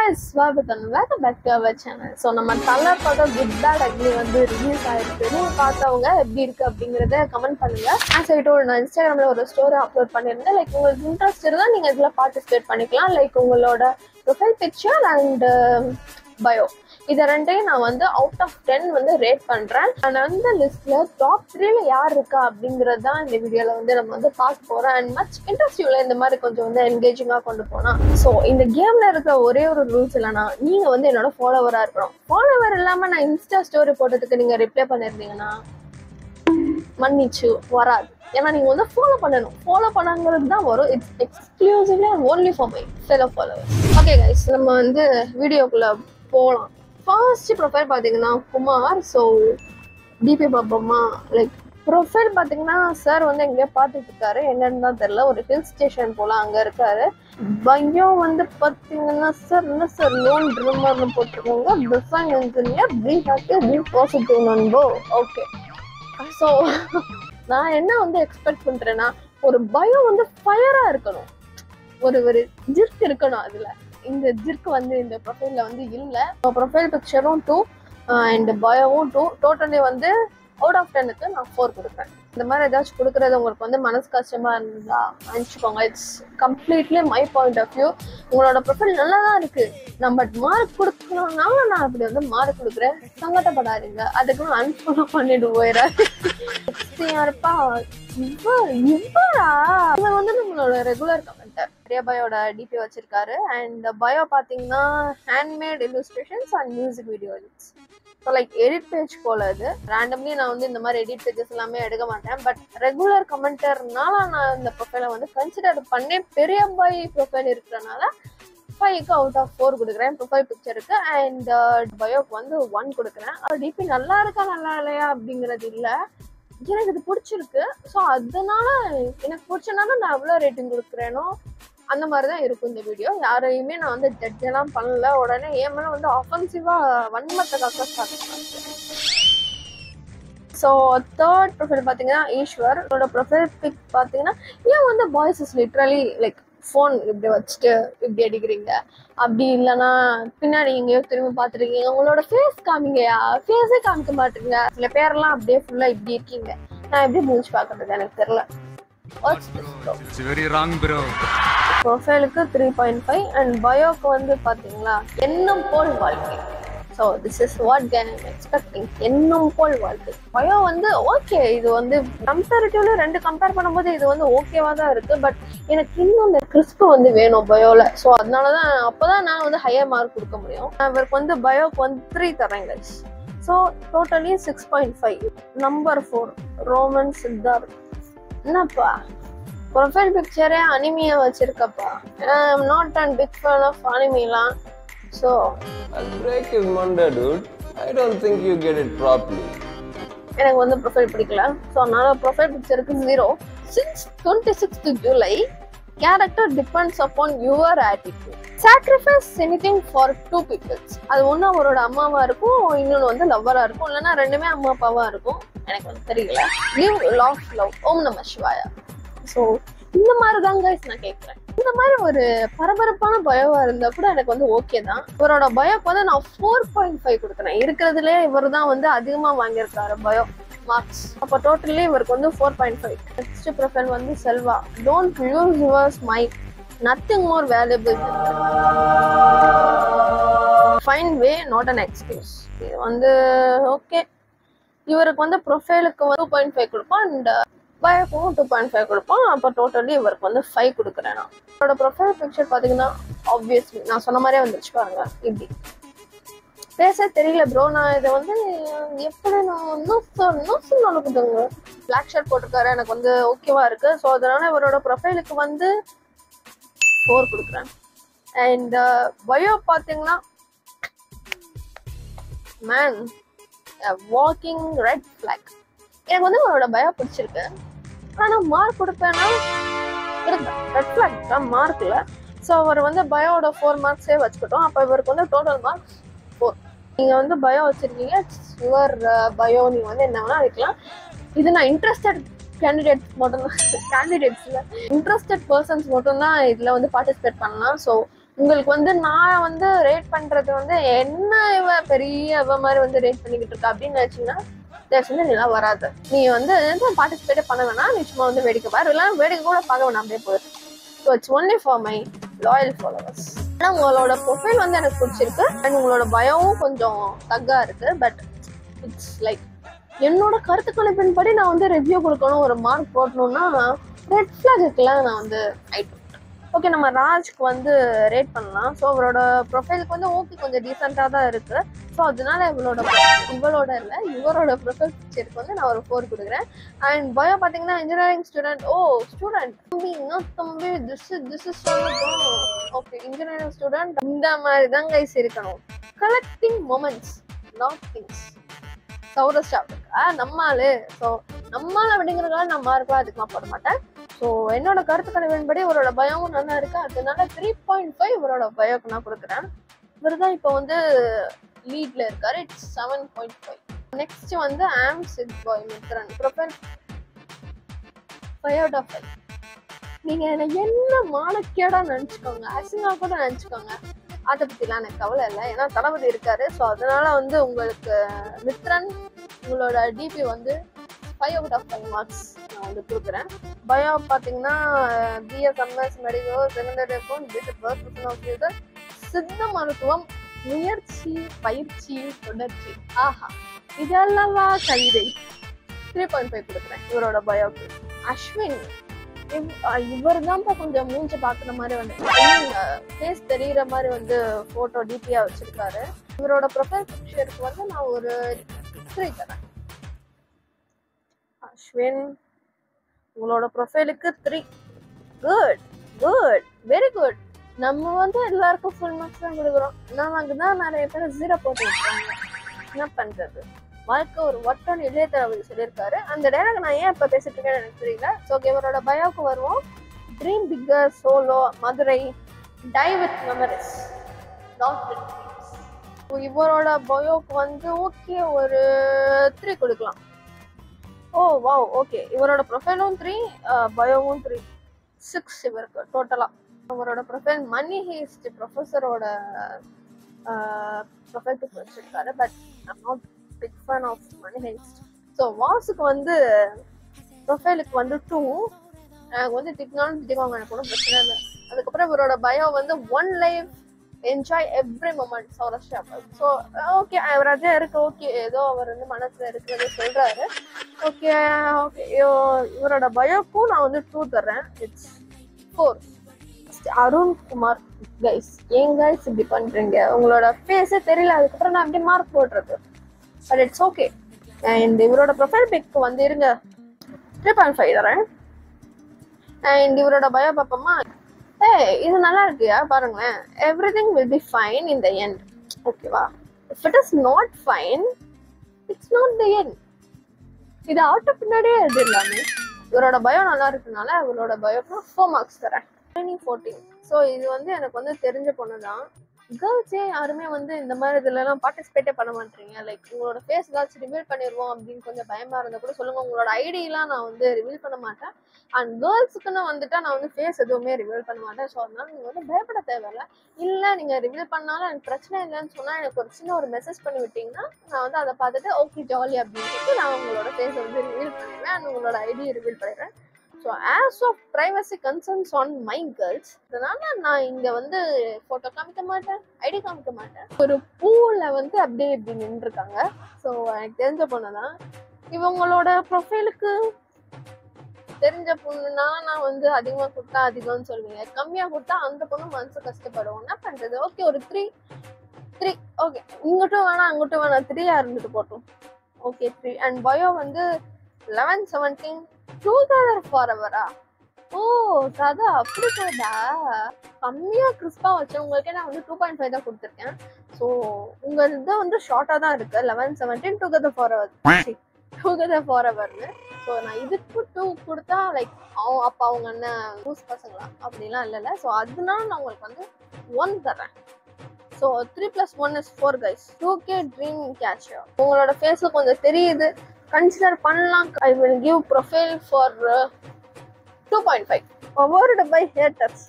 guys, welcome back to our channel. So நம்ம தல படம் Good Bad Ugly வந்து ரிலீஸ் ஆயிருக்கு. நீங்க பார்த்தவங்க எப்படி இருக்கு அப்படிங்கறத கமெண்ட் பண்ணுங்க. as I told நான் இன்ஸ்டாகிராம்ல ஒரு ஸ்டோரி அப்லோட் பண்ணிருந்தேன். லைக் உங்களுக்கு இன்ட்ரெஸ்ட் இருந்தா நீங்க இதுல பார்ட்டிசிபேட் பண்ணிக்கலாம். லைக் உங்களோட ப்ரொஃபைல் பிக்சர் அண்ட் பயோ இது ரெண்டையும் நான் வந்து அவுட் ஆஃப் 10 வந்து ரேட் பண்றேன். அண்ட் அந்த லிஸ்ட்ல டாப் 3ல யார் இருக்கா அப்படிங்கறது தான் இந்த வீடியோல வந்து நம்ம வந்து பார்க்க போறோம். அண்ட் மச் இன்ட்ரெஸ்டிவ்ல இந்த மாதிரி கொஞ்சம் வந்து என்கேஜிங்கா கொண்டு போனா. ஸோ இந்த கேம்ல இருக்கிற ஒரே ஒரு ரூல்ஸ் இல்லைன்னா நீங்க வந்து என்னோட ஃபாலோவரா இருக்கணும். ஃபாலோவர் இல்லாம நான் இன்ஸ்டா ஸ்டோரி போட்டதுக்கு நீங்க ரிப்ளை பண்ணிருந்தீங்கன்னா மன்னிச்சு வராது. ஏன்னா நீங்க வந்து ஃபாலோ பண்ணணும். ஃபாலோ பண்ணாங்கிறது தான் வரும். It's exclusively and only for my fellow followers. Okay guys, நம்ம வந்து வீடியோக்குள்ள போகலாம். ஃபர்ஸ்ட் ப்ரொஃபைல் பார்த்தீங்கன்னா குமார். ஸோ டிபி பாப்போமா. லைக் ப்ரொஃபைல் பார்த்தீங்கன்னா சார் வந்து எங்கேயோ பார்த்துட்டு இருக்காரு, என்னன்னு தான் தெரியல. ஒரு ஹில் ஸ்டேஷன் போல அங்கே இருக்காரு. பையன் வந்து பார்த்தீங்கன்னா சார் என்ன சார் லோன் ட்ரீமர்னு போட்டிருக்காங்க. Design engineer, be happy, be positive நண்போ. ஓகே, ஸோ நான் என்ன வந்து எக்ஸ்பெக்ட் பண்றேன்னா ஒரு பயம் வந்து ஃபயரா இருக்கணும், ஒரு ஜிர்க் இருக்கணும். அதுல இந்த ஜிர்க் வந்து இந்த ப்ரொஃபைல்ல வந்து இல்லை. ப்ரொஃபைல் பிக்சரும் 2 அண்ட் பயோவும் 2. டோட்டலி வந்து அவுட் ஆஃப் 10க்கு நான் 4 கொடுப்பேன். இந்த மாதிரி ஏதாச்சும் கொடுக்குறது உங்களுக்கு வந்து மனசு கஷ்டமா இருந்தா நினச்சிக்கோங்க. It's completely my point of view. உங்களோட ப்ரொஃபைல் நல்லா தான் இருக்கு, நம்ம மார்க் கொடுக்கணும்னால நான் அப்படி வந்து மார்க் கொடுக்குறேன். சங்கடப்படாதீங்க, அதுக்கு அன்ஃபாலோ பண்ணிட்டு போயிடாது. யாருப்பா இவரா? இவர் வந்து நம்மளோட ரெகுலர் கமெண்டர். பயோட டிபி வச்சிருக்காரு. அண்ட் பயோ பாத்தீங்கன்னா handmade illustrations and music video edits. So like edit page போல இது. ரேண்டம்லி நான் வந்து இந்த மாதிரி எடிட் பேஜஸ் எல்லாமே எடுக்க மாட்டேன். பட் ரெகுலர் கமெண்டர்னால நான் இந்த ப்ரொஃபைலை வந்து கன்சிடர் பண்ணேன். பெரிய பாய் ப்ரொஃபைல் இருக்கிறனால 5க்கு அவுட் ஆஃப் 4 கொடுக்குறேன் ப்ரொஃபைல் பிக்சருக்கு. அண்ட் பயோக்கு வந்து 1 கொடுக்குறேன். டிபி நல்லா இருக்கா நல்லா இல்லையா அப்படிங்கிறது இல்லை, எனக்கு இது பிடிச்சிருக்கு. ஸோ அதனால எனக்கு பிடிச்சனால நான் எவ்வளோ ரேட்டிங் கொடுக்குறேனோ அந்த மாதிரி தான் இருக்கும் இந்த வீடியோ. யாரையுமே நான் வந்து ஜட்ஜ் எல்லாம் பண்ணல. உடனே ஏன் மேலே வந்து ஆஃபென்சிவா வன்மத்தை காக்க ஸ்டார்ட் பண்ணேன். ஸோ தேர்ட் ப்ரொஃபைல் பார்த்தீங்கன்னா ஈஸ்வர். என்னோட ப்ரொஃபைல் பிக் பார்த்தீங்கன்னா ஏன் வந்து boys is literally like phone இப்படி வச்சுட்டு இப்படி அடிக்கிறீங்க, அப்படி இல்லைன்னா பின்னாடி எங்கேயோ திரும்பி பார்த்துருக்கீங்க, உங்களோட ஃபேஸ் காமிங்கயா, ஃபேஸே காமிக்க மாட்டீங்க. சில பேரெல்லாம் அப்படியே ஃபுல்லாக இப்படி இருக்கீங்க, நான் எப்படி மூச்சு பார்க்கறது எனக்கு தெரியல. ப்ரொஃபைலுக்கு 3.5 அண்ட் பயோக்கு வந்து பார்த்தீங்களா எண்ணம் போல் வாழ்க்கை. So this is what I am expecting. எண்ணம் போல் வாழ்க்கை. பயோ வந்து ஓகே, இது வந்து கம்பேரிட்டிவ்ல 2 கம்பேர் பண்ணும்போது இது வந்து ஓகேவா தான் இருக்கு. பட் எனக்கு இன்னும் அந்த கிறிஸ்ப் வந்து வேணும் பயோல. ஸோ அதனாலதான் அப்போதான் நான் வந்து ஹையர் மார்க் கொடுக்க முடியும். இவருக்கு வந்து பயோக்கு வந்து 3 தரேன் guys. So totally 6.5. Number 4 Roman Siddharth. என்னப்பா ப்ரொஃபைல் பிக்சரே அனிமியா வச்சிருக்கப்பா. I am not and big fan of அனிமிலாம். So I'll break his Monday, dude. I don't think you get it properly. எனக்கு வந்து ப்ரொஃபைல் பிடிக்கல. ஸோ அதனால profile பிக்சருக்கு 0. Since 26th July, character depends upon your attitude. Sacrifice anything for 2 people. அது ஒன்று அவரோட அம்மாவா இருக்கும், இன்னொன்று வந்து லவ்வரா இருக்கும், இல்லைன்னா ரெண்டுமே அம்மா அப்பாவா இருக்கும். எனக்கு வந்து தெரியல. Live, love, love. ஓம் நம சிவாயா. ஸோ இந்த மாதிரி தான் கைஸ் நான் கேட்குறேன். இந்த மாதிரி ஒரு பரபரப்பான பயோவா இருந்தா கூட எனக்கு வந்து ஓகே தான். இவரோட பயோக்கு வந்து நான் 4.5 கொடுக்குறேன். இருக்கிறதுலே இவர் தான் வந்து அதிகமா வாங்கியிருக்காரு பயோ மார்க்ஸ். அப்போ டோட்டலி இவருக்கு வந்து 4.5. நெக்ஸ்ட் ப்ரொஃபைல் வந்து Selva. Don't use yours mic, nothing more valuable. Find way not an excuse. இது வந்து ஓகே. இவருக்கு வந்து ப்ரொஃபைலுக்கு வந்து 2.5 கொடுப்போம் அண்ட் பயோக்கும் 2.5 கொடுப்போம். அப்போ டோட்டலி இவருக்கு வந்து 5 கொடுக்குறேன். நான் என்னோட ப்ரொஃபைல் பிக்சர் பார்த்தீங்கன்னா ஆப்வியஸ்லி நான் சொன்ன மாதிரியே வந்துருச்சு பாருங்க. இப்படி பேச தெரியல ப்ரோ, நான் இதை வந்து எப்படி நான் நோக்குதுங்க. பிளாக் ஷர்ட் போட்டிருக்காரு, எனக்கு வந்து ஓகேவா இருக்கு. ஸோ அதனால இவரோட ப்ரொஃபைலுக்கு வந்து 4 கொடுக்குறேன். அண்ட் பயோ பார்த்தீங்கன்னா மேன் வாக்கிங் ரெட் ஃபிளாக். எனக்கு வந்து அவரோட பயோ பிடிச்சிருக்கு. ஆனால் மார்க் கொடுப்பேன்னா ரெட் ஃபிளாக் தான் மார்க் இல்லை. ஸோ அவர் வந்து பயோட 4 மார்க்ஸே வச்சுக்கிட்டோம். அப்போ இவருக்கு வந்து டோட்டல் மார்க்ஸ் 4. நீங்கள் வந்து பயோ வச்சுருக்கீங்க, யுவர் பயோ நீங்கள் வந்து என்ன வேணால் வைக்கலாம். இது நான் இன்ட்ரெஸ்டட் கேண்டிடேட்ஸ் மட்டும்தான், கேண்டிடேட்ஸில் இன்ட்ரெஸ்டட் பர்சன்ஸ் மட்டும்தான் இதில் வந்து பார்ட்டிசிபேட் பண்ணலாம். ஸோ உங்களுக்கு வந்து நான் வந்து ரேட் பண்றது வந்து என்ன இவ பெரிய இவ மாதிரி வந்து ரேட் பண்ணிக்கிட்டு இருக்கா அப்படின்னு நினைச்சீங்கன்னா வந்து நிலா வராது. நீ வந்து பார்ட்டிசிபேட்டே பண்ண வேணாம், நீ சும்மா வந்து வேடிக்கை பாரு, இல்லை வேடிக்கை கூட பார்க்க வேணாம், அப்படியே போயிரு. So it's only for my loyal followers. ஆனால் உங்களோட ப்ரொஃபைல் வந்து எனக்கு பிடிச்சிருக்கு அண்ட் உங்களோட பயமும் கொஞ்சம் தக்கா இருக்கு. பட் இட்ஸ் லைக் என்னோட கருத்து கணிப்பின்படி நான் வந்து ரிவ்யூ கொடுக்கணும், ஒரு மார்க் போடணும்னா ரெட் ஃபிளாக் இருக்குல்ல, நான் வந்து ஐட்டம் ஓகே நம்ம ராஜ்க்கு வந்து ரேட் பண்ணலாம். ஸோ அவரோட ப்ரொஃபைலுக்கு வந்து ஓகே கொஞ்சம் டீசெண்டாக தான் இருக்குது. ஸோ அதனால இவரோட ப்ரொஃபைல் பிக்சருக்கு வந்து நான் ஒரு 4 கொடுக்குறேன். அண்ட் பயோ பார்த்தீங்கன்னா இன்ஜினியரிங் ஸ்டூடெண்ட். ஸ்டூடெண்ட் தம்பி this is okay engineering student இந்த மாதிரி தான் கைஸ் இருக்கணும். Collecting moments not things. சௌரஸ்டா நம்மால். ஸோ நம்மால் அப்படிங்கிறதுனால நான் மார்க்லாம் அதுக்குலாம் போட மாட்டேன். ஸோ என்னோட கருத்து கணிப்பின்படி இவரோட பயோவும் நல்லா இருக்கு, அதனால 3.5 இவரோட பயோக்கு நான் கொடுக்குறேன். இவர் தான் இப்போ வந்து லீட்ல இருக்காரு. இட்ஸ் 7.5. நெக்ஸ்ட் வந்து சிட் பாய் மித்ரன் ப்ரொஃபைல் 5/5. நீங்க என்ன மானக்கேடா நினைச்சுக்கோங்க, அசிங்கா கூட நினைச்சுக்கோங்க, அதை பத்திலாம் எனக்கு கவலை இல்லை. ஏன்னா தளபதி இருக்காரு. ஸோ அதனால வந்து உங்களுக்கு மித்ரன் உங்களோட டிபி வந்து 5/5 மார்க்ஸ் நான் வந்து கொடுக்குறேன். பயோ பார்த்தீங்கன்னா பிஎஸ்எம்எஸ் மெடிக்கல் செகண்டரி அக்கௌண்ட் சித்த மருத்துவம் முயற்சி பயிற்சி தொடர்ச்சி. ஆஹா இதெல்லாம் கவிதை. 3.5 கொடுக்குறேன் இவரோட பயோக்கு. அஸ்வின் இவர் தான் கொஞ்சம் மூஞ்சி பார்க்குற மாதிரி வந்து ஃபேஸ் தெரிகிற மாதிரி வந்து ஃபோட்டோ டிபியா வச்சிருக்காரு. இவரோட ப்ரொஃபைல் பிக்சருக்கு வந்து நான் ஒரு 3 தரேன். அஸ்வின் உங்களோட ப்ரொஃபைலுக்கு 3. Good very good. நம்ம வந்து எல்லாருக்கும் ஃபுல் மார்க்ஸ் தான் கொடுக்குறோம், நமக்கு தான் நிறைய பேர் 0 போட்டு விட்டுறாங்க. என்ன பண்றது, வாழ்க்கை ஒரு வட்டம் இளைய தளபதி சொல்லியிருக்காரு. அந்த டைலாக் நான் ஏன் இப்போ பேசிட்டு இருக்கேன்னு எனக்கு தெரியல. ஸோ இவரோட பயோக்கு வருவோம். Dream bigger solo Madurai die with memories not with dreams. இவரோட பயோக்கு வந்து ஓகே ஒரு 3 கொடுக்கலாம். வாவ் ஓகே இவரோட ப்ரொஃபைலும் 3 பயோவும் 3 6 இவருக்கு டோட்டலா. அவரோட ப்ரொஃபைல் மணி ஹேஸ்ட் ப்ரொஃபஸரோட ப்ரொஃபைல் பிக் வச்சிருக்காரு. But I'm not big fan of Money Heist. So வாசுக்கு வந்து ப்ரொஃபைலுக்கு வந்து 2. எனக்கு வந்து திட்டினாலும் திட்டிக்குவாங்க, எனக்கு ஒன்றும் பிரச்சனை இல்லை. அதுக்கப்புறம் இவரோட பயோ வந்து 1 லைஃப் என்ஜாய் எவ்ரி மொமெண்ட் சௌரஸ்டா. ஸோ ஓகே அவர் அதே இருக்கு. ஓகே ஏதோ அவர் வந்து மனசுல இருக்கிறத சொல்றாரு. ஓகே இவரோட பயோக்கும் நான் வந்து 2 தர்றேன். இட்ஸ் 4. அருண் குமார் கைஸ், ஏன் கைஸ் இப்படி பண்றீங்க, உங்களோட ஃபேஸே தெரியல, அதுக்கப்புறம் நான் அப்படி மார்க் போடுறது. But it's okay. அண்ட் இவரோட ப்ரொஃபைல் பிக் வந்து இருங்க 3.5 தரேன். அண்ட் இவரோட பயோ பார்ப்போமா. இது நல்லா இருக்குயா பாருங்களேன். Everything will be fine in the end. ஓகேவா, if it is not fine it's not the end. இது ஆட்டோ பின்னாடியே எழுதிடலாமே. இவரோட பயோ நல்லா இருக்குனால இவரோட பயோக்கு 4 மார்க்ஸ் தரேன். 14. ஸோ இது வந்து எனக்கு வந்து தெரிஞ்ச பொண்ணு தான். கேர்ள்ஸே யாருமே வந்து இந்த மாதிரி இதுலலாம் பார்ட்டிசிபேட்டே பண்ண மாட்டீங்க. லைக் உங்களோட ஃபேஸ் ஏதாச்சும் ரிவீல் பண்ணிடுவோம் அப்படின்னு கொஞ்சம் பயமா இருந்தால் கூட சொல்லுங்க. உங்களோட ஐடியெலாம் நான் வந்து ரிவீல் பண்ண மாட்டேன். அண்ட் கேர்ள்ஸுக்குன்னு வந்துட்டா நான் வந்து ஃபேஸ் எதுவுமே ரிவீல் பண்ண மாட்டேன். ஸோ அதனால நீங்கள் வந்து பயப்பட தேவையில்லை. இல்லை நீங்கள் ரிவீல் பண்ணாலும் எனக்கு பிரச்சனை இல்லைன்னு சொன்னால் எனக்கு ஒரு சின்ன ஒரு மெசேஜ் பண்ணி விட்டிங்கன்னா நான் வந்து அதை பார்த்துட்டு ஓகே ஜாலி அப்படின்னு சொல்லிட்டு நான் உங்களோட ஃபேஸை வந்து ரிவீல் பண்ணிடுவேன் அண்ட் உங்களோட ஐடியை ரிவீல் பண்ணிடுறேன். So as of privacy concerns on my girls, அதனால நான் இங்கே வந்து ஃபோட்டோ காமிக்க மாட்டேன், ஐடி காமிக்க மாட்டேன். ஒரு பூவில் வந்து அப்படியே இப்படி நின்றுருக்காங்க. ஸோ எனக்கு தெரிஞ்ச பொண்ணு தான். இவங்களோட ப்ரொஃபைலுக்கு தெரிஞ்ச பொண்ணுன்னா நான் வந்து அதிகமாக கொடுத்தா அதிகம்னு சொல்லுவீங்க, கம்மியாக கொடுத்தா அந்த பொண்ணு மனசு கஷ்டப்படும். என்ன பண்ணுறது, ஓகே ஒரு 3 ஓகே, இங்கிட்டும் வேணாம் அங்கிட்டும் வேணாம், 3 இருந்துட்டு போட்டோம். ஓகே 3. அண்ட் பயோ வந்து 11-17 டுகெதர் ஃபாரெவரா. சதா அப்படி போதா, கம்மியா கிறிஸ்பா வச்சேன். உங்களுக்கே நான் வந்து 2.5 தான் கொடுத்துருக்கேன். ஸோ உங்க இதை வந்து ஷார்ட்டா தான் இருக்கு. 11-17 டுகெதர் ஃபாரெவர்னு. ஸோ நான் இதுக்கு 2 கொடுத்தா லைக் அப்போ அவங்க என்ன லூஸ் பசங்களா அப்படிலாம் இல்லைல்ல. ஸோ அதனால நான் உங்களுக்கு வந்து 1 தரேன். So 3 + 1 is 4 guys. 2K dream catcher உங்களோட ஃபேஸ்ல கொஞ்சம் தெரியுது, கன்சிடர் பண்ணலாம். I will give profile for 2.5. Award by haters.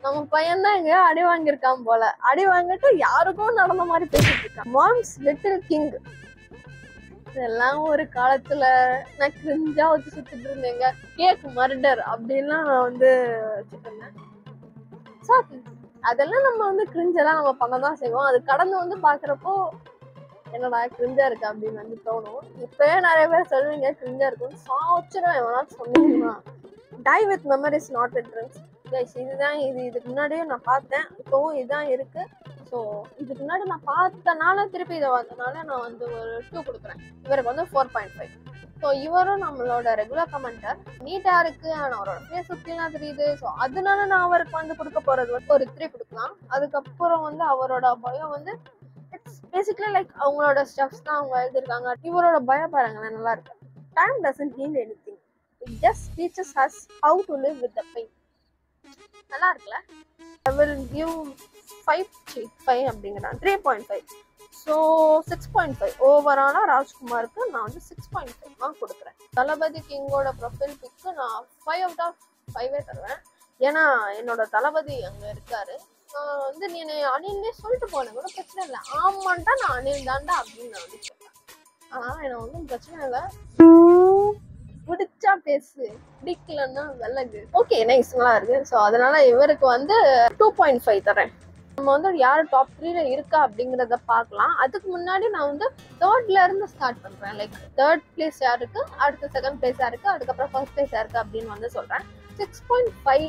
நம்ம பையன் தான் எங்கேயோ அடி வாங்கியிருக்கான் போல. அடி வாங்கிட்டு யாருக்கும் நடந்த மாதிரி பேசிட்டு இருக்கான். Moms little king. இதெல்லாம் ஒரு காலத்துல நான் கிரிஞ்சா வச்சு சுத்திட்டு இருந்தேங்க. கேக் மர்டர் அப்படின்லாம் நான் வந்து வச்சுட்டு இருந்தேன். அதெல்லாம் நம்ம வந்து கிரிஞ்செல்லாம் நம்ம பண்ணதான் செய்வோம். அது கடந்து வந்து பாக்குறப்போ என்னடா கிரிஞ்சா இருக்கு அப்படின்னு வந்து தோணும். இப்பயே நிறைய பேர் சொல்லுவீங்க கிரிஞ்சா இருக்கும்னு. சாச்சிடும் எவனா சொன்னீங்கன்னா die with memories not with drinks. இதுதான் இதுக்கு முன்னாடியே நான் பார்த்தேன், இப்போவும் இதுதான் இருக்கு. ஸோ இதுக்கு முன்னாடி நான் பார்த்தனால திருப்பி இதை வந்தனால நான் வந்து ஒரு 2 கொடுக்குறேன். இவருக்கு வந்து 4.5. ஸோ இவரும் நம்மளோட ரெகுலர் கமெண்டர். நீட்டா இருக்கு, ஆனால் அவரோட ஃபேஸ் சுத்திலாம் தெரியுது. ஸோ அதனால நான் அவருக்கு வந்து கொடுக்க போறது வந்து ஒரு 3 கொடுக்கலாம். அதுக்கப்புறம் வந்து அவரோட பயோ வந்து இட்ஸ் பேசிக்கலி லைக் அவங்களோட ஸ்டெப்ஸ் தான் அவங்க எழுதிருக்காங்க. இவரோட பயம் பாருங்களேன், நல்லா இருக்கு. Time doesn't heal anything, it just teaches us how to live with the pain. நல்லா இருக்குல்ல? I will give 5 அப்படிங்கிறான். 3.5. ஸோ 6.5 ஓவராலா ராஜ்குமாருக்கு நான் வந்து 6.5 தான் கொடுக்குறேன். தளபதி கிங்கோட ப்ரொஃபைல் பிக்கு நான் 5 out of 5 தருவேன். ஏன்னா என்னோட தளபதி அங்க இருக்காரு. வந்து நீ அணில்னே சொல்லிட்டு போன கூட பிரச்சனை இல்லை. ஆமாண்டா நான் அணில் தாண்டா அப்படின்னு நான் வந்து கேட்பேன். ஆனா எனக்கு ஒன்றும் பிரச்சனை இல்லை, பிடிச்சா பேசு, பிடிக்கலன்னா வெள்ளகு. ஓகே நைஸ், நல்லா இருக்கு. ஸோ அதனால இவருக்கு வந்து 2.5 தரேன். நம்ம வந்து யார் டாப் 3ல இருக்கா அப்படிங்கிறத பார்க்கலாம். அதுக்கு முன்னாடி நான் வந்து 3rd இருந்து ஸ்டார்ட் பண்றேன். லைக் 3rd பிளேஸ் யாருக்கு, அடுத்த 2nd பிளேஸ் யாருக்கு, அதுக்கப்புறம் 1st பிளேஸ் யாருக்கு அப்படின்னு வந்து சொல்றேன். 6.5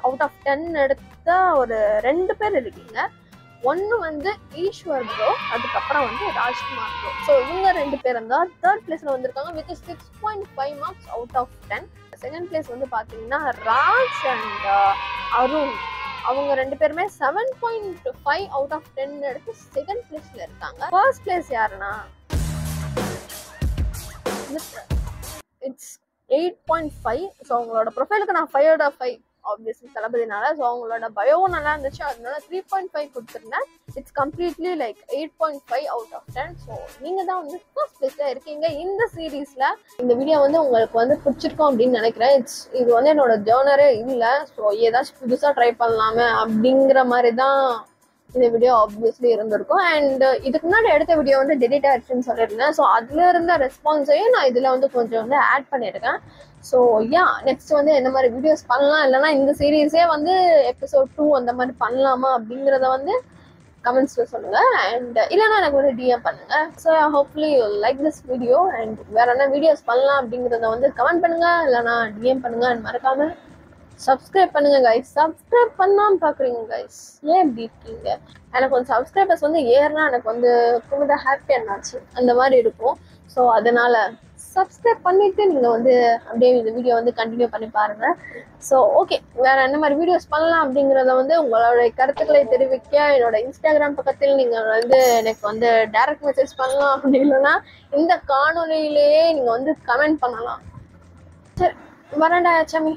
அவுட் ஆஃப் 10 எடுத்த ஒரு 2 பேர் இருக்கீங்க. ஒன்று வந்து ஈஸ்வர் ப்ரோ, அதுக்கப்புறம் வந்து ராஜ்குமார் ப்ரோ. ஸோ இவங்க 2 பேரும் தான் 3rd பிளேஸ்ல வந்திருக்காங்க with 6.5 marks out of 10. 2nd place வந்து பார்த்தீங்கன்னா ராஜ் அண்ட் அருண். அவங்க 2 பேருமே 7.5 அவுட் ஆஃப் 10 எடுத்து 2nd பிளேஸ்ல இருக்காங்க. 1st பிளேஸ் யாருன்னா இட்ஸ் 8.5. ஸோ அவங்களோட ப்ரொஃபைலுக்கு நான் 5 out of 5 ஆப்வியஸ்லி தளபதினால. ஸோ அவங்களோட பயோவும் நல்லா இருந்துச்சு, அதனால 3.5 கொடுத்துருந்தேன். It's completely like 8.5 out of 10. So நீங்க தான் வந்து 1st பிளேஸ்ல இருக்கீங்க இந்த சீரீஸ்ல. இந்த வீடியோ வந்து உங்களுக்கு வந்து பிடிச்சிருக்கும் அப்படின்னு நினைக்கிறேன். இது வந்து என்னோட ஜேர்னரே இல்லை. ஸோ ஏதாச்சும் புதுசா ட்ரை பண்ணலாமே அப்படிங்கிற மாதிரி தான் இந்த வீடியோ ஆப்வியஸ்லி இருந்திருக்கும். அண்ட் இதுக்கு முன்னாடி எடுத்த வீடியோ வந்து டெலிட் ஆயிடுச்சுன்னு சொல்லியிருந்தேன். ஸோ அதுல இருந்த ரெஸ்பான்ஸையும் நான் இதுல வந்து கொஞ்சம் வந்து ஆட் பண்ணியிருக்கேன். ஸோ நெக்ஸ்ட் வந்து என்ன மாதிரி வீடியோஸ் பண்ணலாம், இல்லைனா இந்த சீரீஸே வந்து எபிசோட் 2 அந்த மாதிரி பண்ணலாமா அப்படிங்கிறத வந்து கமெண்ட்ஸ்ல சொல்லுங்க. அண்ட் இல்லைனா எனக்கு வந்து டிஎம் பண்ணுங்க. So hopefully you like this video. And வேற என்ன வீடியோஸ் பண்ணலாம் அப்படிங்கிறத வந்து கமெண்ட் பண்ணுங்க, இல்லைனா டிஎம் பண்ணுங்க. அண்ட் மறக்காம சப்ஸ்கிரைப் பண்ணுங்க கைஸ். சப்ஸ்கிரைப் பண்ணாம பாக்குறீங்க கைஸ், ஏன் இப்படி இருக்கீங்க? எனக்கு வந்து சப்ஸ்கிரைபர்ஸ் வந்து ஏறினா எனக்கு வந்து ரொம்ப ஹாப்பியா இருந்துச்சு, அந்த மாதிரி இருக்கும். ஸோ அதனால சப்ஸ்கிரைப் பண்ணிட்டு நீங்க வந்து அப்படியே இந்த வீடியோ வந்து கண்டினியூ பண்ணி பாருங்க. ஸோ ஓகே, வேற என்ன மாதிரி வீடியோஸ் பண்ணலாம் அப்படிங்கிறத வந்து உங்களோட கருத்துக்களை தெரிவிக்க என்னோட இன்ஸ்டாகிராம் பக்கத்தில் நீங்க வந்து எனக்கு வந்து டைரக்ட் மெசேஜ் பண்ணலாம். அப்படி இல்லைன்னா இந்த காணொலியிலேயே நீங்க வந்து கமெண்ட் பண்ணலாம். சரி வரேன்டா சாமி.